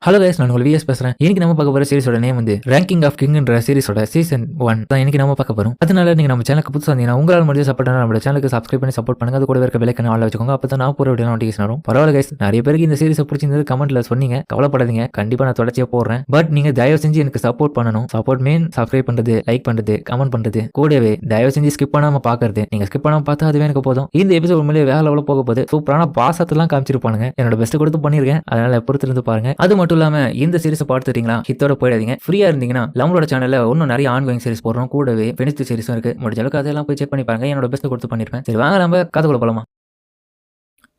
Hello guys, நான் உங்கள் vs பேசுறேன். இன்னைக்கு நம்ம பார்க்க போற சீரிஸோட நேம் வந்து ரேங்கிங் ஆஃப் கிங்ன்ற சீரிஸோட சீசன் 1 தான் இன்னைக்கு நம்ம பார்க்க போறோம். அதனால நீங்க நம்ம சேனலுக்கு புதுசா இருந்தீங்கன்னா உங்களால முடிஞ்ச சப்போர்ட் நம்ம சேனலுக்கு சப்ஸ்கிரைப் பண்ணி சப்போர்ட் பண்ணுங்க. அது கூட இருக்க பெல் ஐகானை ஆல்ல வச்சுக்கோங்க. அப்பதான் நான் போற வீடியோ நோட்டிஃபிகேஷன் வரும். பரவாயில்ல கைஸ், நிறைய பேருக்கு இந்த சீரிஸ் பிடிச்சிருந்தது கமெண்ட்ல சொன்னீங்க. கவலைப்படாதீங்க, கண்டிப்பா நான் தொடர்ச்சியா போடுறேன். பட் நீங்க தயவு செஞ்சு எனக்கு சப்போர்ட் பண்ணணும். சப்போர்ட் மீன் சப்ஸ்கிரைப் பண்றது, லைக் பண்றது, கமெண்ட் பண்றது, கூடவே தயவு செஞ்சு ஸ்கிப் பண்ணாம பாக்குறது. நீங்க ஸ்கிப் பண்ணாம பார்த்தா அதுவே எனக்கு போதும். இந்த எபிசோட் உண்மையிலேயே வேற லெவலில் போக போகுது. சூப்பரான பாசத்தெல்லாம் காமிச்சிருப்பானுங்க. என்னோட பெஸ்ட் கொடுத்து பண்ணிருக்கேன். அதனால பொறுத்திருந்து பாருங்க. அது மட்டும் இல்லாம இந்த சீரிஸ் பார்த்துட்டீங்களா, ஹித்தோட போயிடாதீங்க. ஃப்ரீயா இருந்தீங்கன்னா நம்மளோட சேனல்ல இன்னும் நிறைய ஆன்கோயிங் சீரிஸ் போடுறோம். கூடவே பெனிஃபிட் சீரிஸும் இருக்கு. முடிஞ்ச அளவுக்கு அதெல்லாம் போய் செக் பண்ணி பாருங்க. என்னோட பெஸ்ட் கொடுத்து பண்ணிருப்பேன். சரி வாங்க நம்ம கதைக்குள்ள போலாமா.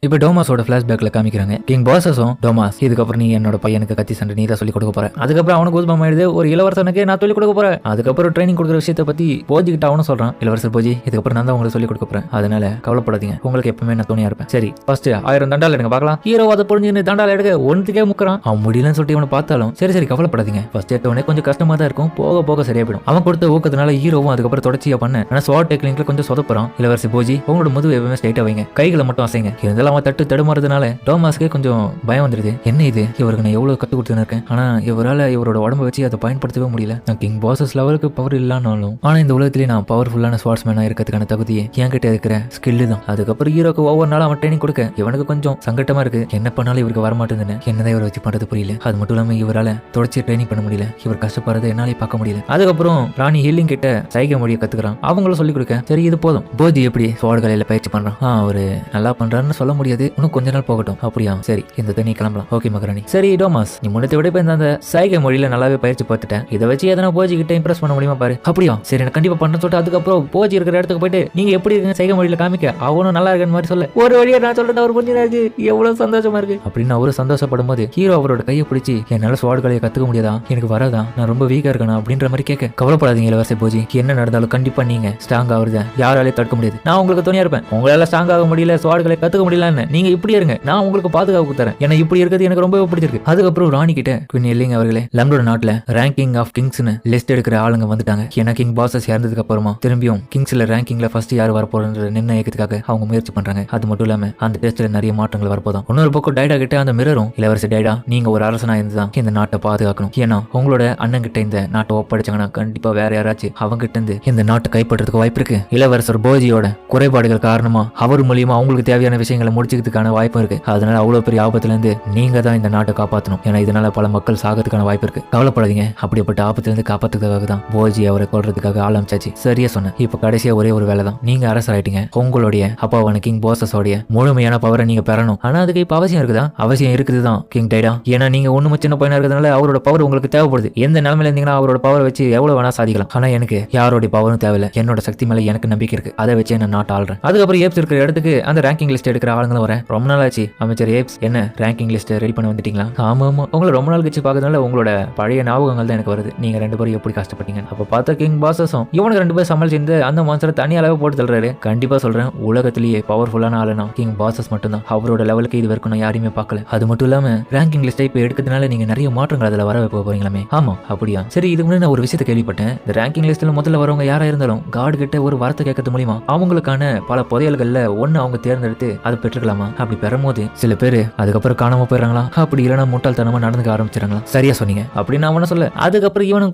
இப்போ டோமாஸோட ஃபிளாஷ்பேக்ல காமிக்கிறாங்க. கிங் பாசஸும் டோமாஸ், இதுக்கப்புறம் நீ என்னோட பையனுக்கு கத்தி சண்டை நீ தான் சொல்லி கொடுக்க போற. அதுக்கப்புறம் அவனுக்கு ஊதுபம் ஆயிடுது. ஒரு இளவரசனுக்கு நான் சொல்லி கொடுக்க போறேன். அதுக்கப்புறம் ட்ரைனிங் கொடுக்குற விஷயத்தை பத்தி போஜி கிட்ட அவனும் சொல்றான். இளவரசர் போஜி, இதுக்கப்புறம் நான் தான் உங்களுக்கு சொல்லி கொடுக்க போறேன். அதனால கவலைப்படாதீங்க, உங்களுக்கு எப்பவுமே நான் துணையா இருப்பேன். சரி, ஃபர்ஸ்ட் 1000 தண்டால் எடுங்க பார்க்கலாம். ஹீரோ அதை புரிஞ்சு தண்டால் எடுக்க ஒன்றுக்கே முக்கிறான். அவன் முடியலன்னு சொல்லிட்டு இவனை பார்த்தாலும் சரி கவலைப்படாதீங்க. ஃபர்ஸ்ட் எடுத்தவனே கொஞ்சம் கஷ்டமா தான் இருக்கும். போக போக சரியா போயிடும். அவன் கொடுத்த ஊக்கத்தினால ஹீரோவும் அதுக்கப்புறம் தொடர்ச்சியா பண்ண ஆனா ஸ்வாட் டெக்னிக்ல கொஞ்சம் சொதப்புறான். இளவரசி போஜி, உங்களோட முதுகு எப்பவுமே ஸ்ட்ரைட்டா வைங்க, கைகளை மட்டும் அசைங்க. இருந்தாலும் அவன் தடுமாறுறதுனால டோமாஸ்க்கே கொஞ்சம் பயம் வந்துருது. என்ன இது, இவருக்கு நான் எவ்வளவு கத்து கொடுத்துன்னு இருக்கேன், ஆனா இவரால் இவரோட உடம்பை வச்சு அதை பயன்படுத்தவே முடியல. நான் கிங் பாசஸ் லெவலுக்கு பவர் இல்லானாலும் ஆனா இந்த உலகத்திலேயே நான் பவர்ஃபுல்லான ஸ்வாட்ஸ்மேனா இருக்கிறதுக்கான தகுதியை என்கிட்ட இருக்கிற ஸ்கில்லு தான். அதுக்கப்புறம் ஹீரோக்கு ஒவ்வொரு நாளும் அவன் ட்ரைனிங் கொடுக்க இவனுக்கு கொஞ்சம் சங்கட்டமா இருக்கு. என்ன பண்ணாலும் இவருக்கு வரமாட்டேங்குதுன்னு என்னதான் இவரை வச்சு பண்றது புரியல. அது மட்டும் இல்லாம இவரால் தொடர்ச்சி ட்ரைனிங் பண்ண முடியல. இவர் கஷ்டப்படுறதை என்னாலே பார்க்க முடியல. அதுக்கப்புறம் ராணி ஹீலிங் கிட்ட சைகை மொழியை கத்துக்கிறான். அவங்களும் சொல்லி கொடுக்க சரி இது போதும். போஜி எப்படி ஸ்வாட் கலையில பயிற்சி பண்றான். அவரு நல்லா பண்றான்னு சொல்ல முடியாது. இன்னும் கொஞ்ச நாள் போகட்டும். அப்படியா, சரி இந்த தண்ணி கிளம்பலாம். ஓகே மகராணி. சரி டோமாஸ், நீ முன்னத்தை விட இப்ப அந்த சைகை மொழியில நல்லாவே பயிற்சி பார்த்துட்டேன். இதை வச்சு எதனா போஜி கிட்ட இம்ப்ரெஸ் பண்ண முடியுமா பாரு. அப்படியா, சரி நான் கண்டிப்பா பண்ண சொல்லிட்டு அதுக்கப்புறம் போஜி இருக்கிற இடத்துக்கு போயிட்டு நீங்க எப்படி இருக்கீங்க சைகை மொழியில காமிக்க அவனும் நல்லா இருக்குன்னு மாதிரி சொல்ல ஒரு வழியா நான் சொல்றது அவர் புரிஞ்சுனாச்சு. எவ்வளவு சந்தோஷமா இருக்கு அப்படின்னு அவரு சந்தோஷப்படும் போது ஹீரோ அவரோட கையை பிடிச்சி என்னால ஸ்வாட் கலையை கத்துக்க முடியாதா, எனக்கு வராதா, நான் ரொம்ப வீக்கா இருக்கணும் அப்படின்ற மாதிரி கேட்க கவலைப்படாதீங்க இளவரசி போஜி, என்ன நடந்தாலும் கண்டிப்பா நீங்க ஸ்ட்ராங் ஆகுறத யாராலையும் தடுக்க முடியாது. நான் உங்களுக்கு துணையா இருப்பேன். உங்களால ஸ்ட்ராங் ஆக முடியல, ஸ்வாட் கலையை கத்துக்க முடியலன்னு நீங்க இப்படி இருங்க, நான் உங்களுக்கு பாதுகாப்பு தரேன். ஏன்னா இப்படி இருக்கிறது எனக்கு ரொம்பவே பிடிச்சிருக்கு. அதுக்கப்புறம் ராணி கிட்ட குயின் எல்லிங் அவர்களே, நம்மளோட நாட்டுல ரேங்கிங் ஆஃப் கிங்ஸ்னு லிஸ்ட் எடுக்கிற ஆளுங்க வந்துட்டாங்க. ஏன்னா கிங் பாசஸ் இறந்ததுக்கு அப்புறமா திரும்பியும் கிங்ஸ்ல ரேங்கிங்ல ஃபர்ஸ்ட் யார் வரப்போற நிர்ணயிக்கிறதுக்காக அவங்க முயற்சி பண்றாங்க. அது மட்டும் இல்லாம அந்த டெஸ்ட்ல நிறைய மாற்றங்கள் வரப்போதான். இன்னொரு பக்கம் டைடா கிட்ட அந்த மிரரும், இளவரசி டைடா, நீங்க ஒரு அரசனா இருந்துதான் இந்த நாட்டை பாதுகாக்கணும். ஏன்னா உங்களோட அண்ணன் கிட்ட இந்த நாட்டை ஒப்படைச்சாங்கன்னா கண்டிப்பா வேற யாராச்சும் அவங்க கிட்ட இருந்து இந்த நாட்டை கைப்பற்றதுக்கு வாய்ப்பு இருக்கு. இளவரசர் போஜியோட குறைபாடுகள் காரணமா அவர் மூலியமா அவங்களுக்கு தேவையான விஷயங்களை முடிச்சுக்கிறதுக்கான வாய்ப்பு இருக்கு. அதனால அவ்வளவு பெரிய ஆபத்துல இருந்து நீங்க தான் இந்த நாட்டை காப்பாற்றணும். ஏன்னா இதனால பல மக்கள் சாகிறதுக்கான வாய்ப்பு இருக்கு. கவலைப்படாதீங்க, அப்படிப்பட்ட ஆபத்துல இருந்து காப்பாத்துறதுக்காக தான் போஜி அவரை கொல்றதுக்காக ஆரம்பிச்சாச்சு. சரியா சொன்ன. இப்ப கடைசியா ஒரே ஒரு வேலை தான். நீங்க அரசாயிட்டீங்க. உங்களுடைய அப்பாவான கிங் பாசஸோடைய முழுமையான பவரை நீங்க பெறணும். ஆனா அதுக்கு இப்ப அவசியம் இருக்குதா? அவசியம் இருக்குதுதான் கிங் டைடா. ஏன்னா நீங்க ஒண்ணு சின்ன பையனா இருக்கிறதுனால அவரோட பவர் உங்களுக்கு தேவைப்படுது. எந்த நிலைமையில இருந்தீங்கன்னா அவரோட பவர் வச்சு எவ்வளவு வேணா சாதிக்கலாம். ஆனா எனக்கு யாரோட பவரும் தேவையில்லை. என்னோட சக்தி மேல எனக்கு நம்பிக்கை இருக்கு. அதை வச்சு நான் நாட்டை ஆள்றேன். அதுக்கப்புறம் ஏப்ஸ் இருக்கிற இடத்துக்கு அந்த ரேங்கிங் லிஸ்ட் எடுக்கிற ஆளுங்களும் வரேன். ரொம்ப நாள் ஆச்சு. அமைச்சர் ஏப்ஸ், என்ன ரேங்கிங் லிஸ்ட் ரெடி பண்ண வந்துட்டீங்களா? ஆமா உங்களை ரொம்ப நாள் கழிச்சு பார்க்கறதுனால உங்களோட பழைய ஞாபகங்கள் தான் எனக்கு வருது. நீங்க 2 பேரும் எப்படி கஷ்டப்பட்டீங்க. அப்ப பார்த்தா கிங் பாசஸும் இவனுக்கு 2 பேர் சமாளிச்சிருந்து அந்த மான்ஸ்டரை தனி அளவு போட்டு தள்ளுறாரு. கண்டிப்பா சொல்றேன், உலகத்திலேயே பவர்ஃபுல்லான ஆளுனா கிங் பாசஸ் மட்டும்தான். அவரோட லெவலுக்கு இது வரைக்கும் நான் யாரையுமே பார்க்கல. அது மட்டும் இல்லாம ரேங்கிங் லிஸ்ட்டை இப்போ எடுக்கிறதுனால நீங்க நிறைய மாற்றங்கள் அதுல வர வைக்க போறீங்களாமே. ஆமா அப்படியா, சரி இதுக்கு முன்னாடி நான் ஒரு விஷயத்தை கேள்விப்பட்டேன். இந்த ரேங்கிங் லிஸ்ட்ல முதல்ல வரவங்க யாரா இருந்தாலும் காட் கிட்ட ஒரு வார்த்தை கேட்கறது மூலியமா அவங்களுக்கான பல புதையல்கள்ல ஒன்னு அவங்க தேர்ந்தெடுத்து அதை பெற்றுக்கலாமா. அப்படி பெறும்போது சில பேர் அதுக்கப்புறம் காணாம போயிடறாங்களா, அப்படி இல்லைன்னா முட்டாள்தனமா நடந்துக்க ஆரம்பிச்சிடறாங்களா. சரியா சொன்னீங்க அப்படின்னு நான் ஒன்னும் சொல்ல. அதுக்கப்புறம் இவனும்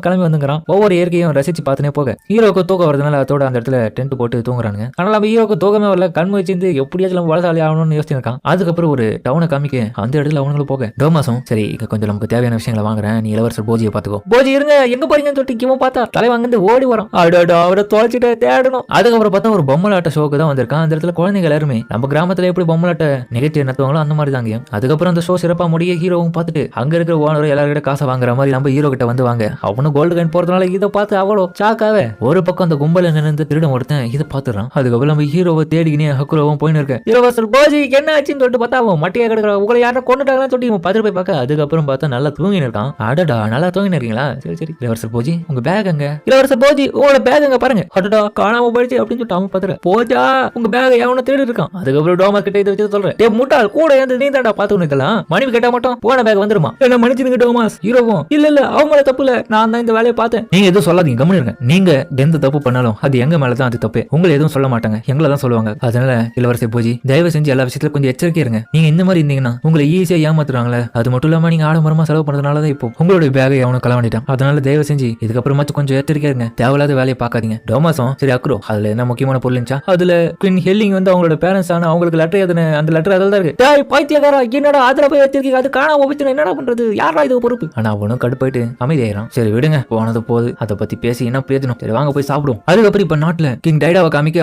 கிளம்பி வந்துங்கிறான். ஒவ்வொரு இயற்கையும் ரசிச்சு பார்த்துனே போக ஹீரோக்கு தூக்கம் வரதுனால அதோட அந்த இடத்துல டென்ட் போட்டு தூங்குறானுங்க. ஆனால் நம்ம ஹீரோக்கு தூக்கமே வரல. கண் வச்சிருந்து எப்படியாச்சும் நம்ம வளசாலி ஆகணும்னு யோசிச்சிருக்கான். அதுக்கப்புறம் ஒரு டவுனை காமிக்க அந்த இடத்துல அவனுங்களும் போக டோமாஸும் சரி இங்க கொஞ்சம் நமக்கு தேவையான விஷயங்களை வாங்குறேன், நீ இளவரசர் போஜியை பாத்துக்கோ. போஜி இருங்க, எங்க போறீங்கன்னு சொல்லிட்டு இவன் பார்த்தா தலைவாங்க ஓடி வரான். அவரை தொலைச்சிட்டு தேடணும். அதுக்கப்புறம் பார்த்தா ஒரு பொம்மலாட்ட ஷோக்கு தான் வந்திருக்கான். அந்த இடத்துல குழந்தைங்க எல்லாருமே நம்ம கிராமத்துல எப்படி பொம்மலாட்ட நிகழ்ச்சி நடத்துவாங்களோ அந்த மாதிரி தாங்க. அதுக்கப்புறம் அந்த ஷோ சிறப்பா முடிய ஹீரோவும் பார்த்துட்டு அங்க இருக்கிற ஓனர் எல்லாரும் காசை வாங்குற மாதிரி நம்ம ஹீரோ கிட்ட வந்து வாங்க. அவனும் கோல்டு காயின் போறதுனால இதை பார்த்து அவ்வளோ சாக்காவே ஒரு பக்கம் அந்த கும்பல நின்று திருடம் ஒருத்தன் இதை பாத்துறான். அதுக்கப்புறம் நம்ம ஹீரோவை தேடிக்கினே ஹக்குரோவும் போயின்னு இருக்க. இளவரசர் போஜி என்ன ஆச்சுன்னு சொல்லிட்டு பார்த்தா அவன் மட்டையா கிடக்குற உங்களை யாரும் கொண்டுட்டாங்கன்னு சொல்லிட்டு இவன் பதில் போய் பார்க்க. அதுக்கப்புறம் பார்த்தா நல்லா தூங்கின்னு இருக்கான். அடடா நல்லா தூங்கின்னு இருக்கீங்களா, சரி இளவரசர் போஜி உங்க பேக் அங்க. இளவரசர் போஜி உங்களோட பேக் அங்க பாருங்க. அடடா காணாம போயிடுச்சு அப்படின்னு சொல்லிட்டு அவன் பாத்துற. போஜா உங்க பேக் எவனை தேடி இருக்கான். அதுக்கப்புறம் நானும் டோமா கிட்ட இதை வச்சு சொல்றேன். டே முட்டாள், கூட இருந்து நீ தான்டா பாத்துக்கணும். இதெல்லாம் மனைவி கேட்டா மட்டும் போன பேக் வந்துருமா? என்ன மன்னிச்சிருங்க டோமாஸ். ஹீரோவும் இல்ல அவங்க தப்பு இல்ல, நான் தான் இந்த வேலையை பார்த்தேன். நீங்க எதுவும் சொல்லாதீங்க, கம்முனுங்க. நீங்க எந்த தப்பு பண்ணாலும் அது எங்க மேலதான் அது தப்பு. உங்களை எதுவும் சொல்ல மாட்டாங்க, எங்களை தான் சொல்லுவாங்க. அதனால இளவரசி போஜி, தயவு செஞ்சு எல்லா விஷயத்துல கொஞ்சம் எச்சரிக்கை இருங்க. நீங்க இந்த மாதிரி இருந்தீங்கன்னா உங்களை ஈஸியா ஏமாத்துறாங்களே. அது மட்டும் இல்லாம நீங்க ஆடம்பரமா செலவு பண்றதுனாலதான் இப்போ உங்களுடைய பேகை அவனும் களவாண்டிட்டான். அதனால தயவு செஞ்சு இதுக்கப்புறமாச்சும் கொஞ்சம் எச்சரிக்கை இருங்க. தேவையில்லாத வேலையை பார்க்காதீங்க. டோமாஸும் சரி அக்ரோ, அதுல என்ன முக்கியமான பொருள் இருந்துச்சா? அதுல குயின் ஹெல்லிங் வந்து அவங்களோட பேரண்ட்ஸ் ஆன அவங்களுக்கு லெட்டர் எழுதுன அந்த லெட்டர் அதில் தான் இருக்கு. டேய் பைத்தியக்காரா, என்னடா அதுல போய் வச்சிருக்கீங்க? அது காணாம போச்சுன்னா என்னடா பண்றது? யாரா இது பொறுப்பு? ஆனா அவனும் கடுப்பாயிட்டு அமைதியாயிரான். சரி விடுங்க, போனது போது, அதை பத்தி பேசி என்ன பிரயோஜனம்? சரி வாங்க போய் சாப்பிடும். அதுக்கப்புறம் இப்ப நாட்டுல கிங் டைடாவை காமிக்க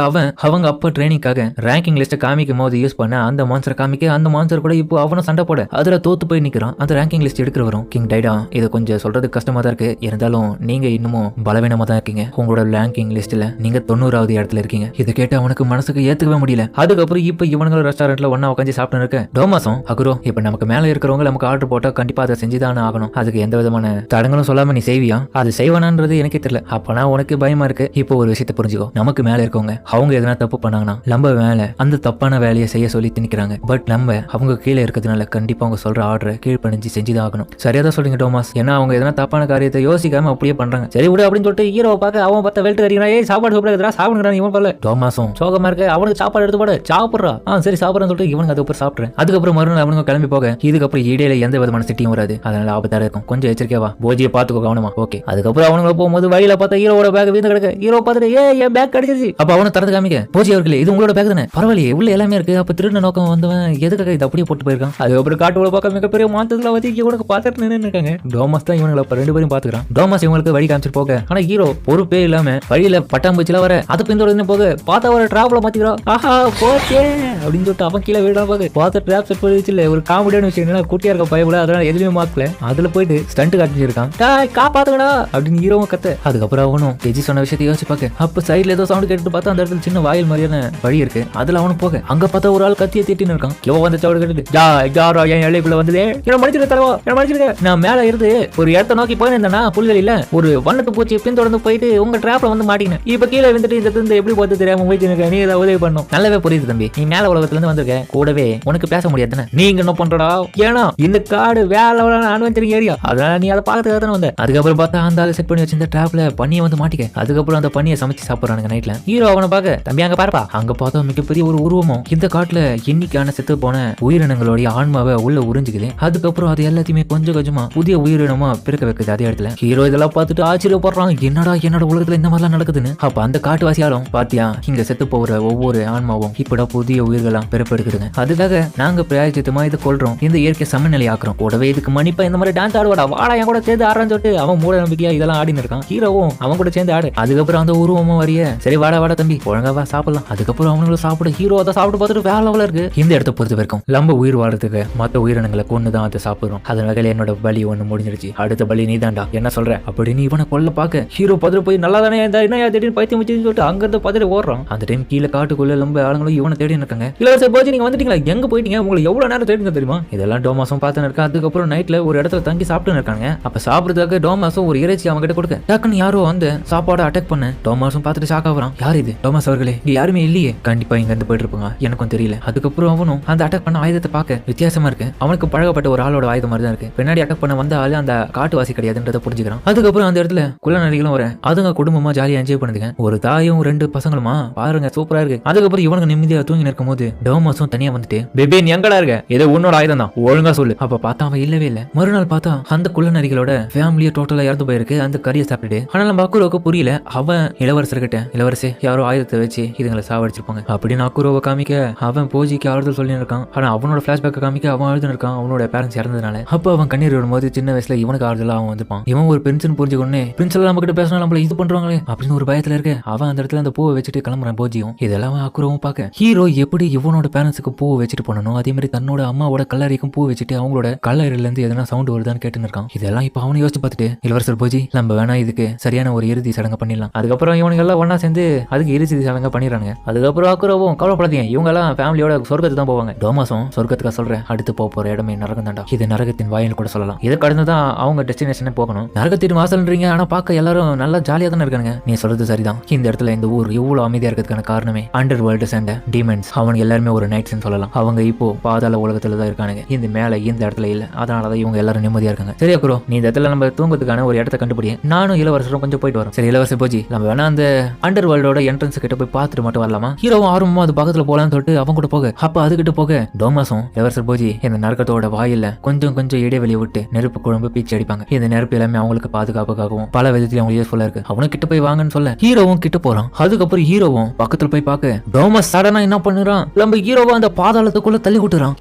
அவங்க அப்பா ட்ரைனிங்காக ரேங்கிங் லிஸ்ட காமிக்கும் போது யூஸ் பண்ண அந்த மான்சர் காமிக்க அந்த மான்சர் கூட இப்போ அவனும் சண்டை போட அதுல தோத்து போய் நிக்கிறான். அந்த ரேங்கிங் லிஸ்ட் எடுக்கிற வரும் கிங் டைடா. இது கொஞ்சம் சொல்றது கஷ்டமா தான் இருக்கு, இருந்தாலும் நீங்க இன்னமும் பலவீனமா தான் இருக்கீங்க. உங்களோட ரேங்கிங் லிஸ்ட்ல நீங்க 90வது இடத்துல இருக்கீங்க. இதை கேட்டு அவனுக்கு மனசுக்கு ஏத்துக்கவே முடியல. அதுக்கப்புறம் இப்ப இவனுங்க ரெஸ்டாரண்ட்ல ஒன்னா உட்காந்து சாப்பிட்டு இருக்க டோமாஸும் அகுரோ, இப்ப நமக்கு மேல இருக்கிறவங்க நமக்கு ஆர்டர் போட்டா கண்டிப்பா அதை செஞ்சுதானே ஆகணும். அதுக்கு எந்த விதமான தடங்களும் சொல்லாம நீ செய்வியா? அது செய்வானான்றது எனக்கே தெரியல. அப்பனா உனக்கு பயமா இருக்கு. இப்போ ஒரு விஷயத்தை புரிஞ்சுக்கோ, நமக்கு மேல இருக்கவங்க அவங்க எதனா தப்பு பண்ணாங்கன்னா நம்ம மேல அந்த தப்பான வேலையை செய்ய சொல்லி திணிக்கிறாங்க. பட் நம்ம அவங்க கீழே இருக்கிறதுனால கண்டிப்பா அவங்க சொல்ற ஆர்டரை கீழ்ப்பணிஞ்சு செஞ்சுதான் ஆகணும். சரியா தான் சொல்றீங்க டோமாஸ். ஏன்னா அவங்க எதனா தப்பான காரியத்தை யோசிக்காம அப்படியே பண்றாங்க. சரி விடு அப்படின்னு சொல்லிட்டு ஹீரோவை பார்க்க அவன் பார்த்தா வெல்ட் அடிக்கிறான். ஏய் சாப்பாடு சாப்பிடுறா சாப்பிடுறான். இவன் பல டோமாஸும் சோகமா இருக்க. அவனுக்கு சாப்பாடு எடுத்து போட சாப்பிடுறா. சரி சாப்பிடுறேன்னு சொல்லிட்டு இவனுக்கு அதுக்கப்புறம் சாப்பிடுறேன். அதுக்கப்புறம் மறுநாள் அவனுக்கு கிளம்பி போக இதுக்கப்புறம் இடையில எந்த விதமான சிட்டியும் வராது. அதனால ஆபத்தா இருக்கும், கொஞ்சம் எச்சரிக்கையா போஜியை பாத்துக்கோ கவனமா. ஓகே. அதுக்கப்புறம் அவனுங்க போகும்போது வழியில பார்த்தா ஹீரோட பேக் வீந்து கிடக்கு. ஹீரோ பார்த்துட்டு என் பேக் கிடைச்சிருச்சு. அப்ப அவனை திறந்து காமிக்க, போஜி அவர்களே இது உங்களோட பேக் தானே? பரவாயில்லையே, உள்ள எல்லாமே இருக்கு. அப்ப திருட நோக்கம் வந்தவன் எதுக்காக இது அப்படியே போட்டு போயிருக்கான்? அதுக்கப்புறம் காட்டுக்குள்ள பார்க்க மிகப்பெரிய மாத்தத்துல வச்சு கூட பார்த்துட்டு நின்று இருக்காங்க. டோமாஸ் தான் இவங்களை ரெண்டு பேரும் பாத்துக்கிறான். டோமாஸ் இவங்களுக்கு வழி காமிச்சிட்டு போக, ஆனா ஹீரோ பொறுப்பே இல்லாம வழியில பட்டாம்பூச்சில வர அதை பின்தொடர்ந்து போக பார்த்தா ஒரு டிராப்ல மாத்திக்கிறான். ஆஹா போச்சே அப்படின்னு சொல்லிட்டு அவன் கீழே வீடா போக பார்த்து டிராப் செட் பண்ணி வச்சு ஒரு காமெடியான விஷயம் என்னன்னா குட்டியா இருக்க பயப்பட, அதனால எதுவுமே மாக்கல. அதுல போயிட்டு ஸ்டண்ட் காட்டிச்சிருக்கான். காப்பாத்துக்கடா அப்படின்னு ஹீரோவும் கத்த. அதுக்கப்புறம் அவனும் தெஜி சொன்ன விஷயத்தை யோசிச்சு பார்க்க, அப்ப சைட்ல ஏதோ சவுண்ட் கேட்டு பார்த்தா அந்த இடத்துல சின்ன வாயில் மாதிரியான வழி இருக்கு. அதுல அவனும் போக அங்க பார்த்தா ஒரு ஆள் கத்தியை திட்டின்னு இருக்கான். இவன் வந்து சவுண்ட் கேட்டு என் எல்லைக்குள்ள வந்ததே என்ன மனுஷன் தரவா என்ன மனுஷன். நான் மேல இருந்து ஒரு இடத்த நோக்கி போயிருந்தேன்னா புல்வெளி இல்ல ஒரு வண்ணத்து பூச்சி பின்தொடர்ந்து போயிட்டு உங்க டிராப்ல வந்து மாட்டினேன். இப்ப கீழே வந்துட்டு இந்த எப்படி பார்த்து தெரியாம போயிட்டு நீ ஏதாவது உதவி பண்ணும். நல்லாவே புரியுது தம்பி, நீ மேல உலகத்துல இருந்து வந்திருக்க, கூடவே உனக்கு பேச முடியாது. நீங்க என்ன பண்றடா? ஏன்னா இந்த காடு வேலை அனுபவிச்சிருக்க ஏரியா, அதனால நீ அதை பார்க்கறதுக்காக தானே வந்த. அதுக்கப்புறம் பார்த்தா அந்த ஆளு செட் பண்ணி வச்சிருந்த டிராப்ல பண்ணியை வந்து மாட்டிக்க. அதுக்கப்புறம் அந்த பண்ணியை சமைச்சு சாப்பிடுறானுங்க நைட்ல. ஹீரோ அவனை பார்க்க, தம்பி அங்க பாருப்பா. அங்க பார்த்தா மிகப்பெரிய ஒரு உருவமும் இந்த காட்டுல எண்ணிக்கான செத்து போன உயிரினங்களுடைய ஆன்மாவை உள்ள உறிஞ்சுக்குது. அதுக்கப்புறம் அது எல்லாத்தையுமே கொஞ்சம் கொஞ்சமா புதிய உயிரினமா பிறக்க வைக்குது அதே இடத்துல. ஹீரோ இதெல்லாம் பார்த்துட்டு ஆச்சரியப்படுறான், என்னோட உலகத்துல இந்த மாதிரிலாம் நடக்குதுன்னு. அப்ப அந்த காட்டுவாசியாலும் பாத்தியா இங்க செத்து போற ஒவ்வொரு ஆன்மாவும் இப்பட புதிய உயிர்களாம் பிறப்பெடுக்குதுங்க. அதுக்காக நாங்க பிராயச்சித்தமா இதை கொள்றோம், இந்த இயற்கை சமநிலை ஆக்குறோம். கூடவே இதுக்கு மன்னிப்பா இந்த மாதிரி டான்ஸ் ஆடுவாடா, வாடா என் கூட சேர்ந்து ஆடுறான்னு சொல்லிட்டு அவன் மூட நம்பிக்கையா இதெல்லாம் ஆடின்னு இருக்கான். ஹீரோவும் அவன் கூட சேர்ந்து ஆடு. அதுக்கப்புறம் அந்த உருவமும் வரிய, சரி வாடா தம்பி ஒழுங்காவா சாப்பிடலாம். அதுக்கப்புறம் அவங்களும் சாப்பிட, ஹீரோ அதை சாப்பிட்டு பார்த்துட்டு வேற லெவல்ல இருக்கு. இந்த இடத்த பொறுத்த வரைக்கும் நம்ம உயிர் வாழ்றதுக்கு மற்ற உயிரினங்களை கொண்டுதான் அதை சாப்பிடுறோம். அதன் வகையில என்னோட பலி ஒண்ணு முடிஞ்சிருச்சு, அடுத்த பலி நீ தாண்டா, என்ன சொல்ற அப்படின்னு இவனை கொல்ல பார்க்க ஹீரோ பதற போய் நல்லா தானே என்ன திடீர்னு பைத்தியம் வச்சுன்னு சொல்லிட்டு அங்கிருந்து பதறி ஓடுறான். அந்த டைம் கீழே காட்டுக்குள்ள ரொம்ப ஆளுங்களும் இவனை தேடி இருக்காங்க. இளவரசர் போச்சு நீங்க வந்துட்டீங்களா, எங்க போயிட்டீங்க, உங்களுக்கு எவ்வளவு நேரம் தேடிங்க தெரியுமா? இதெல்லாம் டோமாஸும் பார்த்து இருக்கா. அதுக்கப்புறம் நைட்ல ஒரு இடத்துல தங்கி சாப்பிட்டு இருக்காங்க. அப்ப சாப்பிடுறதுக்காக டோமாஸும் ஒரு இறைச்சி அவங்க கிட்ட கொடுக்க டக்குன்னு யாரோ வந்து சாப்பாடு அட்டாக் பண்ண டோமாஸும் பார்த்துட்டு ஷாக் ஆகுறான். யார் இது? டோமாஸ் அவர்களே இங்க யாருமே இல்லையே. கண்டிப்பா இங்க இருந்து போயிட்டு இருப்பாங்க, எனக்கும் தெரியல. அதுக்கப்புறம் அவனும் அந்த அட்டாக் பண்ண ஆயுதத்தை பார்க்க வித்தியாசமா இருக்கு. அவனுக்கு பழகப்பட்ட ஒரு ஆளோட ஆயுதம் மாதிரி தான் இருக்கு. பின்னாடி அட்டாக் பண்ண வந்த ஆளு அந்த காட்டுவாசி கிடையாதுன்றதை புரிஞ்சுக்கிறான். அதுக்கப்புறம் அந்த இடத்துல குள்ளநரிகளும் வர, அதுங்க குடும்பமா ஜாலியா என்ஜாய் பண்ணுதுங்க. ஒரு தாயும் 2 பசங்களுமா பாருங்க சூப்பரா இருக்கு. அதுக்கப்புறம் இவனுக்கு நிம்மதியா தூங்கி நிற்கும் போது டோமாஸும் தனியா வந்துட்டு, பேபி நீ எங்கடா இருக்க, ஏதோ உன்னோட ஆயுதம் தான் ஒழுங்கா சொல்லு. அப்ப பார்த்தா அவன் இல்லவே இல்ல. மறுநாள் பார்த்தா அந்த குள்ளநரிகளோட ஃபேமிலியை டோட்டலா இறந்து போயிருக்கு அந்த கறியை சாப்பிட்டுட்டு. ஆனா நம்ம அக்குரோவுக்கு புரியல. அவன் இளவரசர்கிட்ட, இளவரசே யாரோ ஆயுதத்தை வச்சு இதுங்களை சாவடிச்சிருப்பாங்க அப்படின்னு அக்குரோவை காமிக்க அவன் போஜிக்கு ஆறுதல் சொல்லி இருக்கான். ஆனா அவனோட பிளாஷ்பேக் காமிக்க அவன் அழுது இருக்கான் அவனோட பேரண்ட்ஸ் இறந்ததுனால. அப்ப அவன் கண்ணீர் விடும்போது சின்ன வயசுல இவனுக்கு ஆறுதலா அவன் வந்துப்பான். இவன் ஒரு பென்ஷன் புரிஞ்சுக்கொண்டு பிரின்ஸ் நம்ம கிட்ட பேசினா நம்மள இது பண்றாங்களே அப்படின்னு ஒரு பயத்துல இருக்க அவன் அந்த இடத்துல அந்த பூவை வச்சுட்டு கிளம்புறான் போஜியும். இதெல்லாம் அக்குரோவும் பார்க்க ஹீரோ எப்படி இவனோட பேரண்ட்ஸுக்கு பூ வச்சுட்டு போனணும், அதே மாதிரி தன்னோட அம்மாவோட கல்லறைக்கும் பூ வச்சுட்டு அவங்களோட கல்லறையில இருந்து எதனா சவுண்ட் வருதான்னு கேட்டுன்னு இருக்கான். இதெல்லாம் இப்ப அவனை யோசிச்சு பார்த்துட்டு, இளவரசர் போஜி நம்ம வேணா இதுக்கு சரியான ஒரு இறுதி சடங்கு பண்ணிடலாம். அதுக்கப்புறம் இவனுங்க எல்லாம் ஒன்னா சேர்ந்து அதுக்கு இறுதி சடங்கு பண்ணிடுறாங்க. அதுக்கப்புறம் அக்குரோவும் கவலைப்படாதீங்க, இவங்க எல்லாம் ஃபேமிலியோட சொர்க்கத்துக்கு தான் போவாங்க. டோமாஸும் சொர்க்கத்துக்கு சொல்றேன், அடுத்து போற இடமே நரகம் தாண்டா, இது நரகத்தின் வாயில் கூட சொல்லலாம். இதை கடந்துதான் அவங்க டெஸ்டினேஷன் போகணும். நரகத்தின் வாசல்ன்றீங்க, ஆனா பார்க்க எல்லாரும் நல்லா ஜாலியா தானே இருக்காங்க. நீ சொல்றது சரிதான். இந்த இடத்துல இந்த ஊர் இவ்வளவு அமைதியா இருக்கிறதுக்கான காரணமே அண்டர் வேர்ல்டு அண்ட் டீமன்ஸ் அவங்க எல்லாருமே ஒரு நைட்ஸ்னு சொல்லலாம். அவங்க இப்போ பாதாள உலகத்துல தான் இருக்கானுங்க. இந்த மேல இந்த இடத்துல இல்ல. அதனாலதான் இவங்க எல்லாரும் நிம்மதியா இருக்காங்க. சரியா குரோ, நீ இந்த இடத்துல நம்ம தூங்கத்துக்கான ஒரு இடத்த கண்டுபிடி. நானும் இளவரசரும் கொஞ்சம் போயிட்டு வரோம். சரி இளவரசர் போஜி, நம்ம வேணா அந்த அண்டர் வேர்ல்டோட என்ட்ரன்ஸ் கிட்ட போய் பார்த்துட்டு மட்டும் வரலாமா? ஹீரோவும் ஆர்வமா அது பக்கத்துல போலான்னு சொல்லிட்டு அவங்க கூட போக, அப்ப அதுகிட்ட போக டோமாஸும் இளவரசர் போஜி இந்த நரக்கத்தோட வாயில கொஞ்சம் கொஞ்சம் இடைவெளி விட்டு நெருப்பு குழம்பு பீச்சு அடிப்பாங்க. இந்த நெருப்பு எல்லாமே அவங்களுக்கு பாதுகாப்புக்காகவும் பல விதத்திலும் அவங்க யூஸ்ஃபுல்லா இருக்கு. அவனும் கிட்ட போய் வாங்கன்னு சொல்ல ஹீரோவும் கிட்ட போறான். அதுக்கப்புறம் ஹீரோவும் பக்கத்துல போய் பார்க்க டோமாஸ் சடனா என்ன பண்ணுறான், நம்ம ஹீரோவை அந்த பாதாளத்துக்குள்ள தள்ளி விட்டுறான்.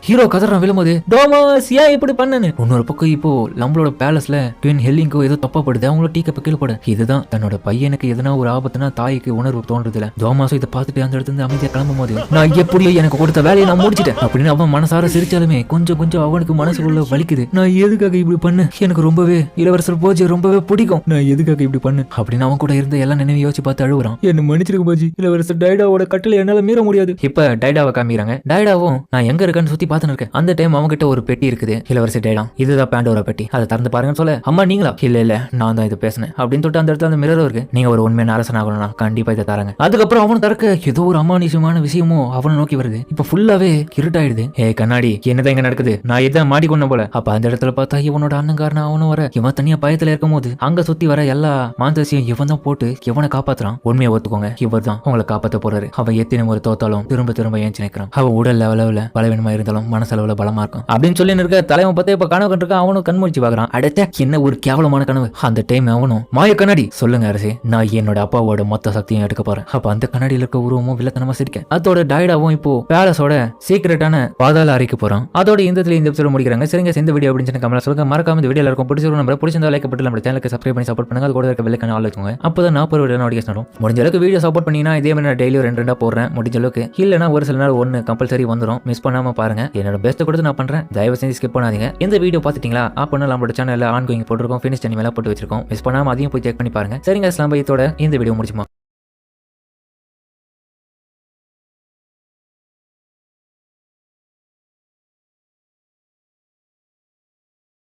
ஹீரோ கதறான் விழும்போது, டோமாஸ் ஏன் இப்படி பண்ணனு? இன்னொரு பக்கம் இப்போ நம்மளோட பேலஸ்ல ட்வின் ஹெல்லிங்கோ ஏதோ தப்பாப்படுது. அவங்களோட டீ கப்ப கீழே போட, இதுதான் தன்னோட பையனுக்கு எதனா ஒரு ஆபத்துனா தாய்க்கு உணர்வு தோன்றதுல டோமாஸும் இதை பார்த்துட்டு அந்த இடத்துல இருந்து அமைதியா கிளம்பும் போது, நான் எப்படியோ எனக்கு கொடுத்த வேலையை நான் முடிச்சிட்டேன் அப்படின்னு அவன் மனசார சிரிச்சாலுமே கொஞ்சம் கொஞ்சம் அவனுக்கு மனசுக்குள்ள வலிக்குது. நான் எதுக்காக இப்படி பண்ணு, எனக்கு ரொம்பவே இளவரசர் போஜி ரொம்பவே பிடிக்கும், நான் எதுக்காக இப்படி பண்ணு அப்படின்னு அவன் கூட இருந்த எல்லா நினைவு யோசிச்சு பார்த்து அழுகுறான். என்ன மன்னிச்சிருக்க போஜி, இளவரசர் டைடாவோட கட்டளை என்னால மீற முடியாது. இப்ப டைடாவை காமிக்கிறாங்க. டைடாவும் நான் எங்க இருக்கேன்னு சுத்தி இருக்கேன். அந்த டைம் அவங்க கிட்ட ஒரு பெட்டி இருக்குது. இளவரசி டேடா, இதுதான் பேண்டோரா பெட்டி, அதை திறந்து பாருங்கன்னு சொல்ல, அம்மா நீங்களா? இல்ல நான் தான் இது பேசினேன் அப்படின்னு சொல்லிட்டு அந்த இடத்துல அந்த மிரர் இருக்கு. நீங்க ஒரு உண்மையான அரசன் ஆகணும்னா கண்டிப்பா இதை தராங்க. அதுக்கப்புறம் அவனு திறக்க ஏதோ ஒரு அமானுஷமான விஷயமும் அவனை நோக்கி வருது. இப்ப ஃபுல்லாவே இருட்டாயிடுது. கண்ணாடி, என்னதான் இங்க நடக்குது? நான் இதான் மாட்டிக்கொண்ட போல. அப்ப அந்த இடத்துல பார்த்தா இவனோட அண்ணங்காரன் அவனும் வர, இவன் தனியா பயத்துல இருக்கும் போது அங்க சுத்தி வர எல்லா மாந்தசியும் இவன் தான் போட்டு இவனை காப்பாத்துறான். உண்மையை ஒத்துக்கோங்க, இவர் தான் உங்களை காப்பாத்த போறாரு. அவன் எத்தனை ஒரு தோத்தாலும் திரும்ப திரும்ப ஏஞ்சி நிற்கிறான். அவன் உடல் அளவுல பலவீனமா இருந்தாலும் மனசளவுல பலமா இருக்கும் அப்படின்னு சொல்லி இருக்க தலைவன் பார்த்தா இப்ப கனவு கண்டிருக்கான். அவனும் கண்மூழ்ச்சி பாக்குறான். அடுத்த என்ன ஒரு கேவலமான கனவு. அந்த டைம் அவனும் மாய கண்ணாடி, சொல்லுங்க அரசே, நான் என்னோட அப்பாவோட மொத்த சக்தியும் எடுக்க போறேன். அப்ப அந்த கண்ணாடியில் இருக்க உருவமும் வில்லத்தனமா சிரிக்க, அதோட டைடாவும் இப்போ பேலஸோட சீக்கிரட்டான பாதாள அறைக்கு போறான். அதோட இந்த எபிசோட முடிக்கிறாங்க. சரிங்க, இந்த வீடியோ அப்படின்னு கமெண்ட்ல சொல்லுங்க. மறக்காம இந்த வீடியோ எல்லாருக்கும் பிடிச்சிருக்கும். நம்ம பிடிச்சிருந்தா லைக் போட்டு நம்ம சேனலுக்கு சப்ஸ்கிரைப் பண்ணி சப்போர்ட் பண்ணுங்க. அது கூட இருக்க பெல் ஐகானை ஆல் வச்சுக்கோங்க. அப்பதான் நான் ஒரு வீடியோ நோட்டிஃபிகேஷன் வரும். முடிஞ்ச அளவுக்கு வீடியோ சப்போர்ட் பண்ணீங்கன்னா இதே மாதிரி நான் டெய்லி 2 போடுறேன். முடிஞ்ச அளவுக்கு இல்லைன்னா ஒரு சில நாள் 1 கம்பல்சரி வந்துடும். மிஸ் பண்ணாம பாருங்க. என்னோட பெஸ்ட் கொடுத்து நான் பண்றேன். தயவு செஞ்சு ஸ்கிப் பண்ணாதீங்க. இந்த வீடியோ பார்த்துட்டீங்களா அப்படின்னா நம்மளோட சேனல்ல ஆன்கோயிங் போட்டுருக்கோம், ஃபினிஷ் அனிமேலாம் போட்டு வச்சிருக்கோம். மிஸ் பண்ணாம அதையும் போய் செக் பண்ணி பாருங்க. சரிங்க, இஸ்லாம் பையத்தோட இந்த வீடியோ முடிச்சுமா.